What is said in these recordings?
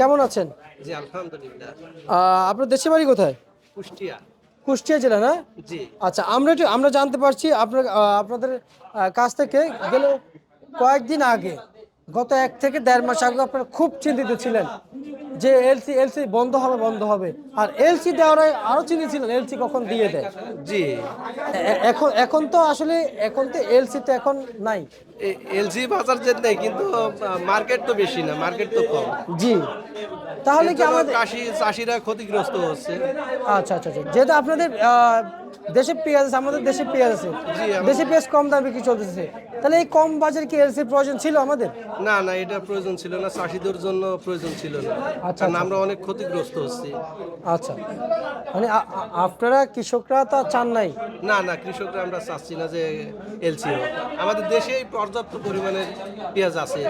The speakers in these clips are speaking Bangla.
কেমন আছেন? জি, আলহামদুলিল্লাহ। আপনার দেশের বাড়ি কোথায়? কুষ্টিয়া। কুষ্টিয়া জেলা না? জি। আচ্ছা, আমরা জানতে পারছি আপনাদের কাছ থেকে গেল কয়েকদিন আগে, গত ১ থেকে ১.৫ মাস আগে আপনারা খুব চিন্তিত ছিলেন যে এলসি বন্ধ হবে বন্ধ হবে। আর এলসি দেওয়ার আরো চিন্তিত ছিলেন এলসি কখন দিয়ে দেয়। জি। এখন তো আসলে এখন তো এলসি তো এখন নাই। এলজি বাজার যেতে নেই কিন্তু মার্কেট তো বেশি না, মার্কেট তো কম। জি, তাহলে এর কি জন্য আমাদের চাষিরা ক্ষতিগ্রস্ত হচ্ছে। আচ্ছা আচ্ছা আচ্ছা, যেহেতু আপনাদের দেশে পেঁয়াজ আছে, আমাদের দেশে পেঁয়াজ আছে, জি, দেশে পেঁয়াজ কম দামে বিক্রি চলতেছে, তাহলে এই কম বাজারে কি এলসির প্রয়োজন ছিল আমাদের? না না, এটা প্রয়োজন ছিল না, চাষিদের জন্য প্রয়োজন ছিল না। আচ্ছা কারণ আচ্ছা আমরা অনেক ক্ষতিগ্রস্ত হচ্ছি। আচ্ছা, মানে আপনারা কৃষকরা তো আর চান নাই। না না, কৃষকরা আমরা চাচ্ছি না যে এলসি হোক। আমাদের দেশেই পর্যাপ্ত পরিমাণে পেঁয়াজ আছে,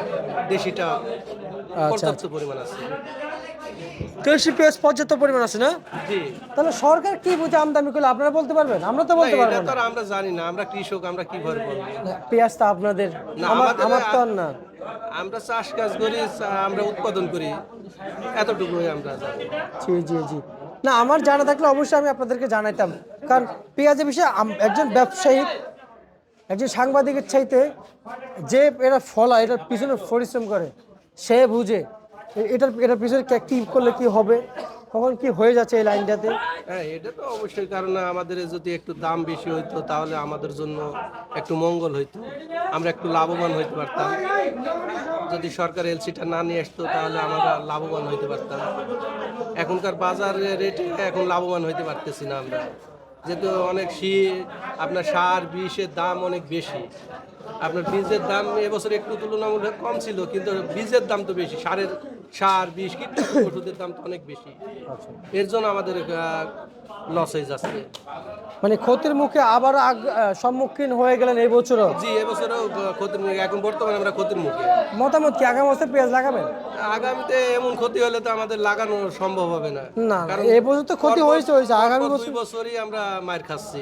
দেশিটা আচ্ছা পর্যাপ্ত আচ্ছা, পরিমাণ আছে। দেশি পেঁয়াজ পর্যাপ্ত পরিমাণ আছে না? জি। তাহলে সরকার কি বুঝে আমদানি করলে আপনারা বলতে পারবেন? আমরা তো না, বলতে এটা পারবো তো না। আর আমরা জানি না, আমরা কৃষক, আমরা কিভাবে বলবো? পেঁয়াজ তো আপনাদের, না, আমার আমার তো আর না। আমরা চাষ কাজ করি, আমরা উৎপাদন করি, এতটুকুই আমরা জানি। জি জি জি, না আমার জানা থাকলে অবশ্যই আমি আপনাদেরকে জানাইতাম। কারণ পেঁয়াজের বিষয়ে একজন ব্যবসায়ী, একজন সাংবাদিকের চাইতে যে এরা ফলা এটার পিছনে পরিশ্রম করে, সে বুঝে এটার পিছনে কি করলে কি হবে, কখন কি হয়ে যাচ্ছে এই লাইনটাতে। হ্যাঁ, এটা তো অবশ্যই, কারণ আমাদের যদি একটু দাম বেশি হইতো তাহলে আমাদের জন্য একটু মঙ্গল হইতো, আমরা একটু লাভবান হইতে পারতাম। যদি সরকার এলসিটা না নিয়ে আসতো তাহলে আমরা লাভবান হইতে পারতাম। এখনকার বাজার রেটে এখন লাভবান হইতে পারতেছি না আমরা, যেহেতু অনেক আপনার সার বিষের দাম অনেক বেশি। আপনার বীজের দাম এবছর একটু তুলনামূলক কম ছিল, কিন্তু বীজের দাম তো বেশি, সার বিষ কীটনাশক ওষুধের দাম তো অনেক বেশি। আচ্ছা, এর জন্য আমাদের লস হয়ে যাচ্ছে। মানে ক্ষতির মুখে আবার সম্মুখীন হয়ে গেলেন এই বছরও? জি, এবছরও ক্ষতির মুখে, এখন বর্তমানে আমরা ক্ষতির মুখে। মতামত কি আগামী বছর পেঁয়াজ লাগাবেন? আগামীতে এমন ক্ষতি হলে তো আমাদের লাগানো সম্ভব হবে না, না না, কারণ এই বছর তো ক্ষতি হয়েছে আগামী পরপর বছর, 2 বছরই আমরা মার খাচ্ছি।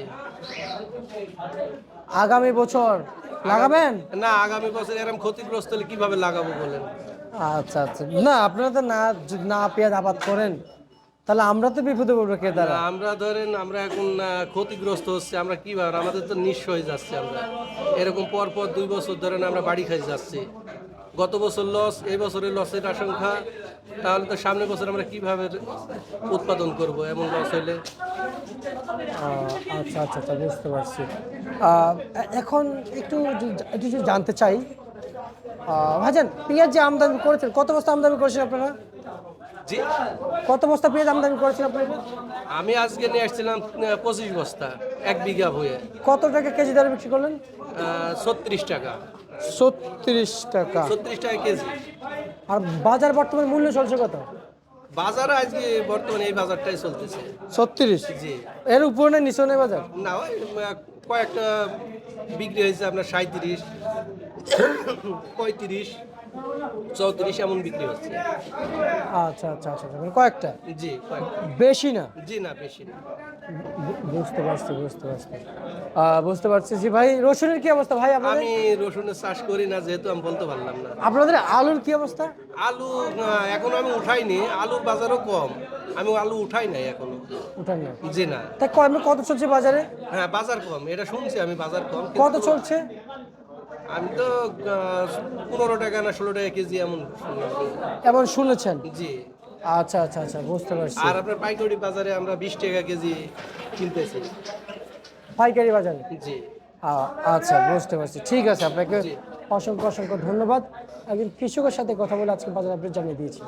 আগামী বছর লাগাবেন? না, আগামী বছর এরকম ক্ষতিগ্রস্ত হলে কিভাবে লাগাবো বলেন? আচ্ছা আচ্ছা, না আপনারা তো না পেঁয়াজ আবাদ করেন, তাহলে আমরা তো বিপদে পড়বো কে দ্বারা। না, আমরা ধরেন আমরা এখন ক্ষতিগ্রস্ত হচ্ছে, আমরা কিভাবে, আমাদের তো নিঃস্ব হয়ে যাচ্ছে। আমরা এরকম পরপর 2 বছর ধরেন আমরা বাড়ি খাই যাচ্ছি। গত বছর লস, এই বছরের লসের আশঙ্কা, তাহলে তো সামনের বছর আমরা কিভাবে উৎপাদন করব এমন লস হইলে? আচ্ছা আচ্ছা আচ্ছা, বুঝতে পারছি। এখন একটু একটু যদি জানতে চাই, ভাইজান পেঁয়াজ যে আমদানি করেছেন, কত বস্তা আমদানি করেছেন আপনারা? জি, কত বস্তা পেঁয়াজ আমদানি করেছেন আপনারা? আমি আজকে নিয়ে আসছিলাম 25 বস্তা, 1 বিঘা ভুঁয়ে। কত টাকা কেজি দরে বিক্রি করলেন? 36 টাকা। 36 টাকা। 36 টাকা কেজি। আর বাজার বর্তমান মূল্য চলছে কত? বাজারে আজকে বর্তমানে এই বাজারটাই চলতেছে। 36? জি। এর উপর না নিচে নেই বাজার? না, ওই কয়েকটা বিক্রি হয়েছে আপনার 37, 35, 34 এমন বিক্রি হচ্ছে। আচ্ছা আচ্ছা আচ্ছা, মানে কয়েকটা, জি, কয়েকটা। বেশি না। জি না, বেশি না। বুঝতে পারছি বুঝতে পারছি, বুঝতে পারছি। জি ভাই, রসুনের কি অবস্থা ভাই আপনাদের? আমি রসুনের চাষ করি না, যেহেতু আমি বলতে পারলাম না। আপনাদের আলুর কি অবস্থা? আলু এখন আমি উঠাইনি, আলুর বাজারও কম, আমি আলু উঠাই নাই এখনো। উঠান না? জি না। তা কত চলছে বাজারে? হ্যাঁ, বাজার কম, এটা শুনছি আমি, বাজার কম, কত কিন্তু চলছে? আমি তো 15 টাকা না 16 টাকা কেজি এমন শুনলাম। এমন শুনেছেন? জি। আচ্ছা আচ্ছা আচ্ছা, বুঝতে পারছি। আর আপনার পাইকারি বাজারে আমরা 20 টাকা কেজি কিনতেছি। পাইকারি বাজারে? জি। আচ্ছা, বুঝতে পারছি। ঠিক আছে, আপনাকে জি। অসংখ্য অসংখ্য ধন্যবাদ। একজন কৃষকের সাথে কথা বলে আজকে বাজার আপডেট জানিয়ে দিয়েছি।